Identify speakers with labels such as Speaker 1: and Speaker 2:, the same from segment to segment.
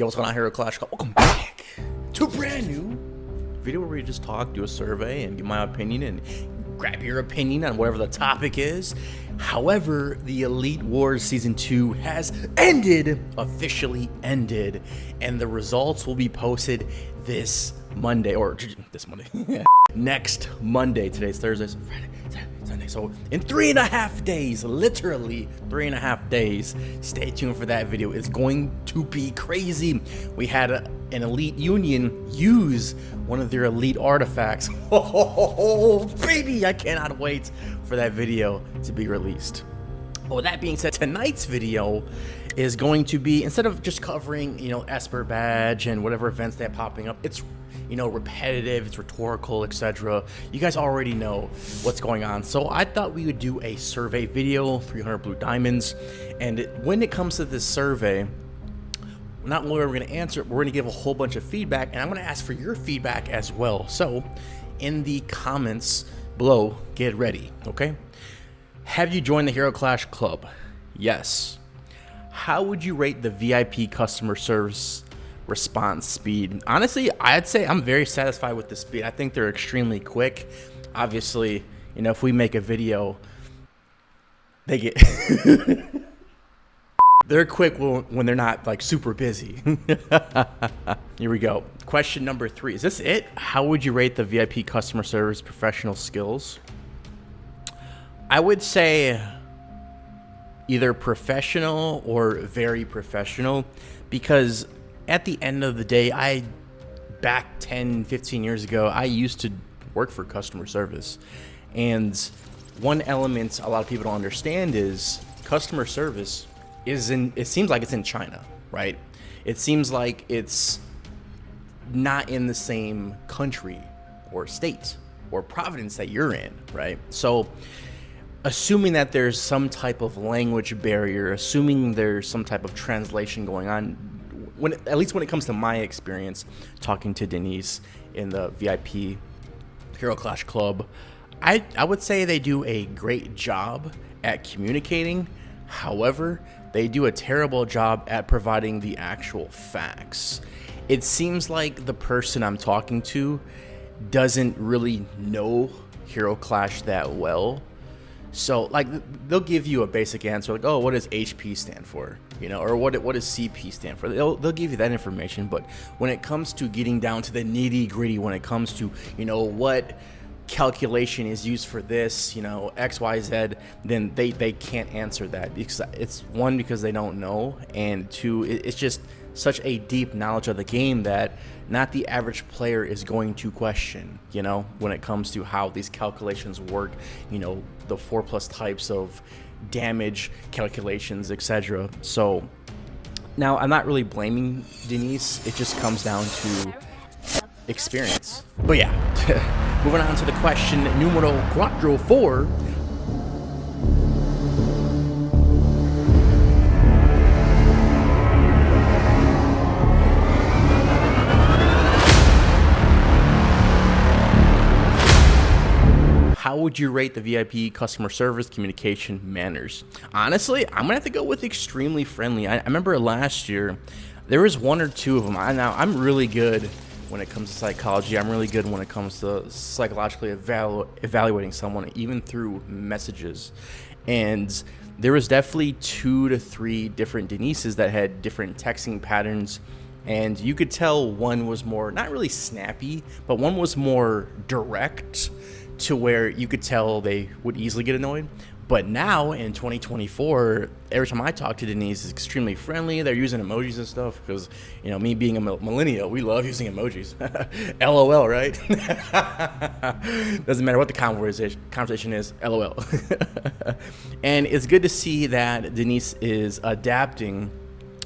Speaker 1: Yo, what's going on here, Clash? Welcome back to a brand new video where we just talk, do a survey, and give my opinion and grab your opinion on whatever the topic is. However, the Elite Wars Season 2 has ended, officially ended, and the results will be posted this Monday, or this Monday, next Monday. Today's Thursday, so Friday, Saturday, Sunday. So in 3.5 days, literally 3.5 days, stay tuned for that video. It's going to be crazy. We had an Elite Union use one of their Elite artifacts. Oh, baby, I cannot wait for that video to be released. Well, that being said, tonight's video is going to be, instead of just covering, Esper badge and whatever events they're popping up, it's, repetitive, it's rhetorical, etc. You guys already know what's going on. So I thought we would do a survey video, 300 blue diamonds. And when it comes to this survey, not only are we going to answer it, we're going to give a whole bunch of feedback, and I'm going to ask for your feedback as well. So in the comments below, get ready, okay? Have you joined the Hero Clash Club? Yes. How would you rate the VIP customer service response speed? Honestly, I'd say I'm very satisfied with the speed. I think they're extremely quick. Obviously, if we make a video, they get they're quick when they're not like super busy. Here we go. Question number 3. Is this it? How would you rate the VIP customer service professional skills? I would say either professional or very professional, because at the end of the day, back 10, 15 years ago, I used to work for customer service. And one element a lot of people don't understand is customer service it seems like it's in China, right? It seems like it's not in the same country or state or province that you're in, right? So assuming that there's some type of language barrier, assuming there's some type of translation going on, at least when it comes to my experience talking to Denise in the VIP Hero Clash Club, I would say they do a great job at communicating. However, they do a terrible job at providing the actual facts. It seems like the person I'm talking to doesn't really know Hero Clash that well. So like they'll give you a basic answer like, oh, what does HP stand for? Or what does CP stand for? They'll give you that information, but when it comes to getting down to the nitty gritty, when it comes to, what calculation is used for this, XYZ, then they can't answer that, because it's one, because they don't know, and two, it's just such a deep knowledge of the game that not the average player is going to question, when it comes to how these calculations work, the 4+ types of damage calculations, etc. So now I'm not really blaming Denise, it just comes down to experience. But yeah, moving on to the question numero 4. How would you rate the VIP customer service communication manners? Honestly, I'm gonna have to go with extremely friendly. I remember last year there was 1 or 2 of them. I'm really good when it comes to psychology. I'm really good when it comes to psychologically evaluating someone, even through messages. And there was definitely 2 to 3 different Denises that had different texting patterns. And you could tell one was more, not really snappy, but one was more direct, to where you could tell they would easily get annoyed. But now in 2024, every time I talk to Denise, it's extremely friendly. They're using emojis and stuff because, me being a millennial, we love using emojis. LOL, right? Doesn't matter what the conversation is, LOL. And it's good to see that Denise is adapting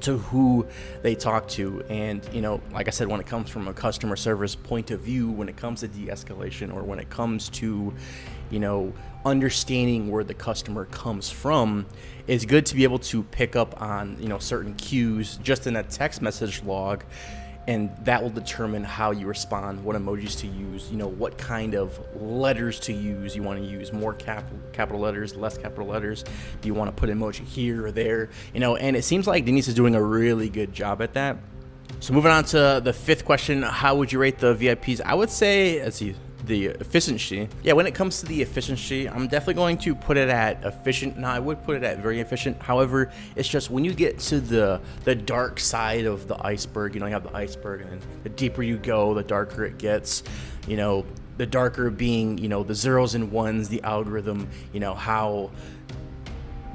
Speaker 1: to who they talk to. And like I said, when it comes from a customer service point of view, when it comes to de-escalation, or when it comes to understanding where the customer comes from, it's good to be able to pick up on certain cues just in a text message log, and that will determine how you respond, what emojis to use, what kind of letters to use. You want to use more capital letters, less capital letters? Do you want to put emoji here or there? And it seems like Denise is doing a really good job at that. So moving on to the fifth question, how would you rate the VIPs? I would say, let's see, the efficiency. Yeah, when it comes to the efficiency, I'm definitely going to put it at efficient. Now, I would put it at very efficient. However, it's just when you get to the dark side of the iceberg, you have the iceberg, and then the deeper you go, the darker it gets. The darker being, the zeros and ones, the algorithm, how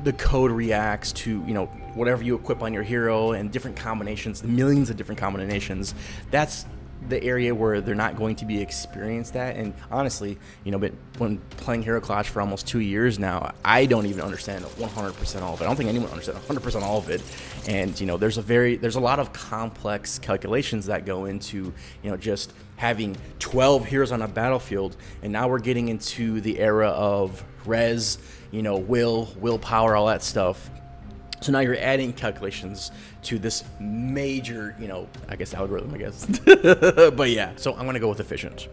Speaker 1: the code reacts to, whatever you equip on your hero and different combinations, millions of different combinations. That's the area where they're not going to be experienced at. And honestly, but when playing Hero Clash for almost 2 years now, I don't even understand 100% all of it. I don't think anyone understands 100% all of it. And there's a lot of complex calculations that go into just having 12 heroes on a battlefield. And now we're getting into the era of res, willpower, all that stuff. So now you're adding calculations to this major, algorithm, But yeah, so I'm going to go with efficient.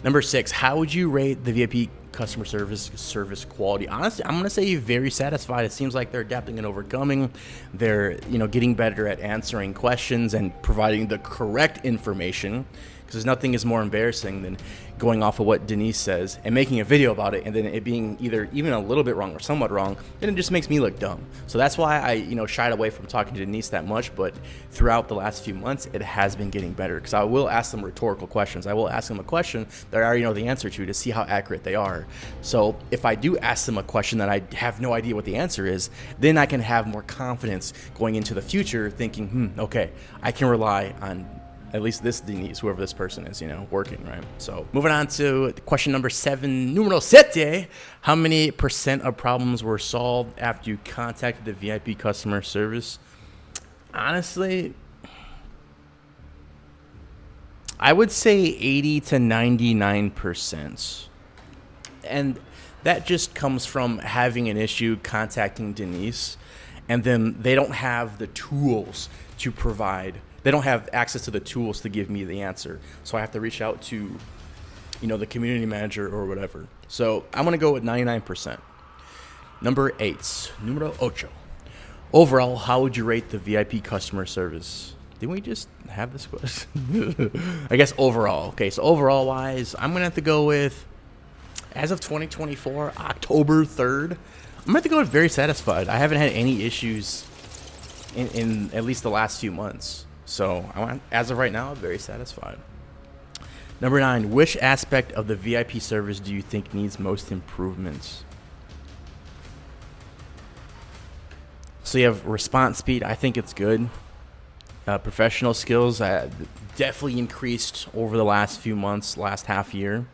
Speaker 1: Number 6, how would you rate the VIP customer service quality? Honestly, I'm going to say very satisfied. It seems like they're adapting and overcoming. They're, getting better at answering questions and providing the correct information, because nothing is more embarrassing than going off of what Denise says and making a video about it and then it being either even a little bit wrong or somewhat wrong. Then it just makes me look dumb. So that's why I shied away from talking to Denise that much. But throughout the last few months, it has been getting better, because I will ask them rhetorical questions. I will ask them a question that I already know the answer to see how accurate they are. So if I do ask them a question that I have no idea what the answer is, then I can have more confidence going into the future, thinking, okay, I can rely on at least this Denise, whoever this person is, working, right? So moving on to question number 7, numero 7. How many % of problems were solved after you contacted the VIP customer service? Honestly, I would say 80 to 99%. And that just comes from having an issue contacting Denise, and then they don't have the tools to provide. They don't have access to the tools to give me the answer. So I have to reach out to, the community manager or whatever. So I'm going to go with 99%. Number 8, numero 8. Overall, how would you rate the VIP customer service? Didn't we just have this question? I guess overall. Okay, so overall wise, I'm going to have to go with, as of 2024, October 3rd, I'm going to have to go with very satisfied. I haven't had any issues in at least the last few months. So as of right now, I'm very satisfied. Number 9, which aspect of the VIP service do you think needs most improvements? So you have response speed. I think it's good. Professional skills definitely increased over the last few months, last half year.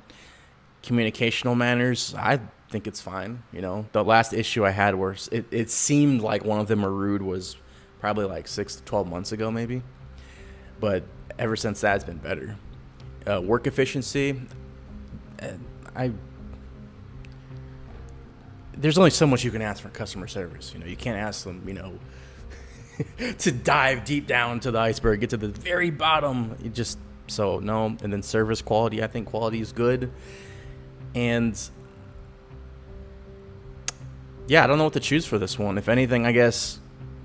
Speaker 1: Communicational manners, I think it's fine. The last issue I had where it seemed like one of them were rude was probably like 6 to 12 months ago, maybe. But ever since that, it's been better. Work efficiency, there's only so much you can ask for customer service. You can't ask them, to dive deep down to the iceberg, get to the very bottom. No. And then service quality, I think quality is good. And yeah, I don't know what to choose for this one. If anything, I guess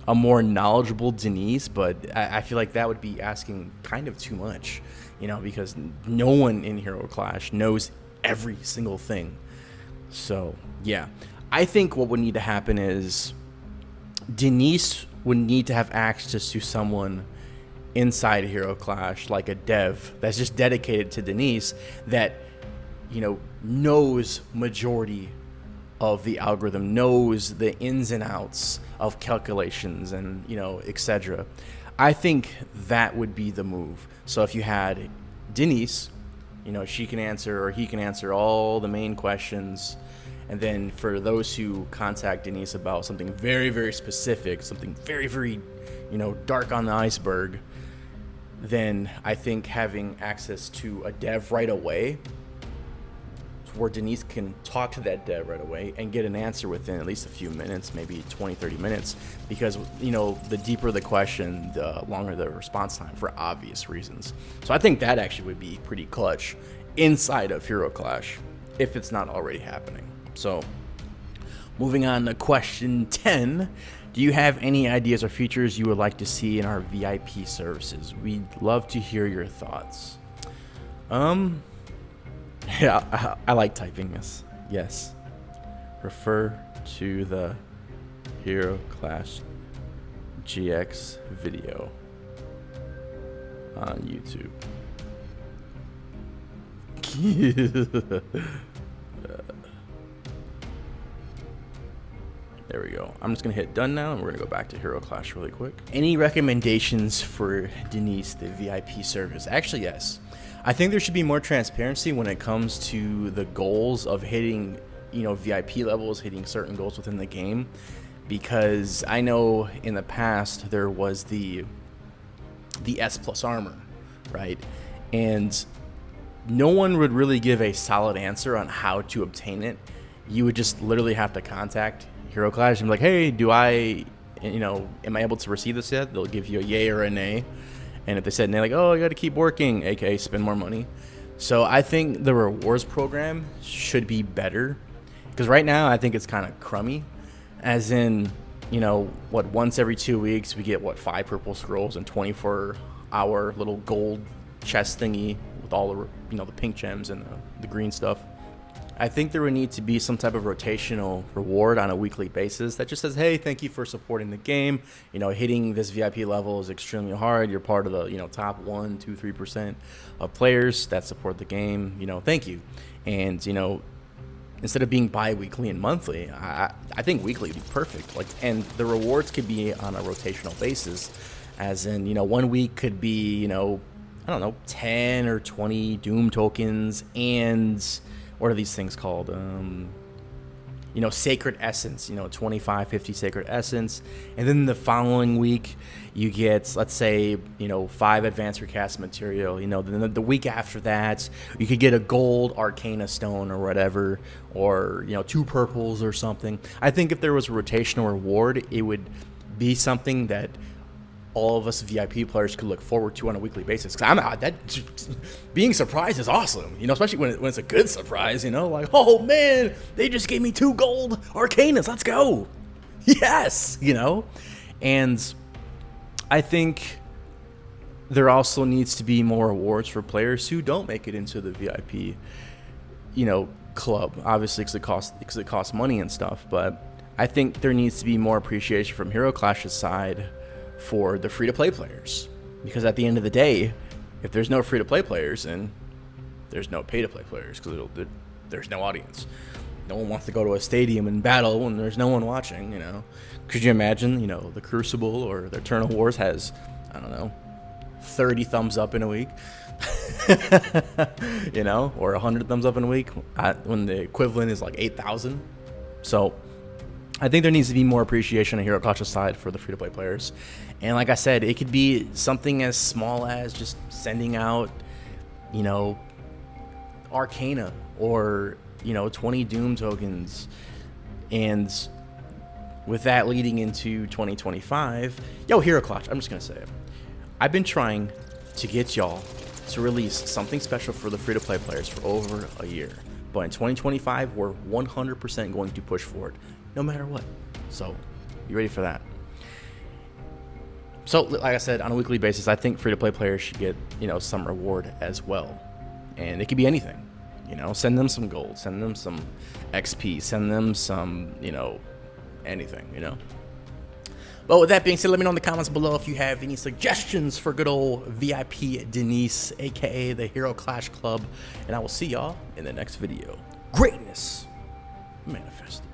Speaker 1: a more knowledgeable Denise, but I feel like that would be asking kind of too much, because no one in Hero Clash knows every single thing. So yeah, I think what would need to happen is Denise would need to have access to someone inside Hero Clash, like a dev that's just dedicated to Denise, that knows majority of the algorithm, knows the ins and outs of calculations and etc. I think that would be the move. So if you had Denise, she can answer, or he can answer all the main questions, and then for those who contact Denise about something very, very specific, something very, very dark on the iceberg, then I think having access to a dev right away, where Denise can talk to that dev right away and get an answer within at least a few minutes, maybe 20, 30 minutes, because, the deeper the question, the longer the response time, for obvious reasons. So I think that actually would be pretty clutch inside of Hero Clash, if it's not already happening. So moving on to question 10, Do you have any ideas or features you would like to see in our VIP services? We'd love to hear your thoughts. Yeah, I like typing this. Yes. Refer to the Hero Clash GX video on YouTube. There we go. I'm just gonna hit done now, and we're gonna go back to Hero Clash really quick. Any recommendations for Denise, the VIP service? Actually, yes. I think there should be more transparency when it comes to the goals of hitting, VIP levels, hitting certain goals within the game, because I know in the past there was the S plus armor, right? And no one would really give a solid answer on how to obtain it. You would just literally have to contact Hero Clash and be like, hey, am I able to receive this yet? They'll give you a yay or a nay. And if they said nay, like, oh, you got to keep working, aka spend more money. So I think the rewards program should be better, because right now I think it's kind of crummy, as in, once every 2 weeks we get 5 purple scrolls and 24-hour little gold chest thingy with all the the pink gems and the green stuff. I think there would need to be some type of rotational reward on a weekly basis that just says, hey, thank you for supporting the game. Hitting this VIP level is extremely hard. You're part of the, top 1, 2, 3% of players that support the game. Thank you. And, instead of being bi-weekly and monthly, I think weekly would be perfect. And the rewards could be on a rotational basis, as in, 1 week could be, 10 or 20 Doom tokens and... what are these things called? Sacred Essence, 25, 50 Sacred Essence. And then the following week, you get, let's say, 5 Advanced Recast material. Then the week after that, you could get a gold Arcana Stone or whatever, or, 2 purples or something. I think if there was a rotational reward, it would be something that all of us VIP players could look forward to on a weekly basis. Because being surprised is awesome, especially when it's a good surprise, like, oh man, they just gave me 2 gold Arcanas, let's go. Yes, and I think there also needs to be more rewards for players who don't make it into the VIP, club, obviously because it costs money and stuff. But I think there needs to be more appreciation from Hero Clash's side for the free-to-play players, because at the end of the day, if there's no free-to-play players, then there's no pay-to-play players, because there's no audience. No one wants to go to a stadium and battle when there's no one watching. Could you imagine, the Crucible or the Eternal Wars has, 30 thumbs up in a week, or 100 thumbs up in a week, when the equivalent is like 8,000. So I think there needs to be more appreciation on Hero Clash's side for the free-to-play players. And like I said, it could be something as small as just sending out, Arcana or, 20 Doom tokens. And with that leading into 2025, Hero Clash, I'm just going to say it. I've been trying to get y'all to release something special for the free-to-play players for over a year. But in 2025, we're 100% going to push for it, no matter what. So, you ready for that? So, like I said, on a weekly basis, I think free-to-play players should get, some reward as well. And it could be anything. Send them some gold, send them some XP, send them some, anything, But with that being said, let me know in the comments below if you have any suggestions for good old VIP Denise, aka the Hero Clash Club. And I will see y'all in the next video. Greatness manifested.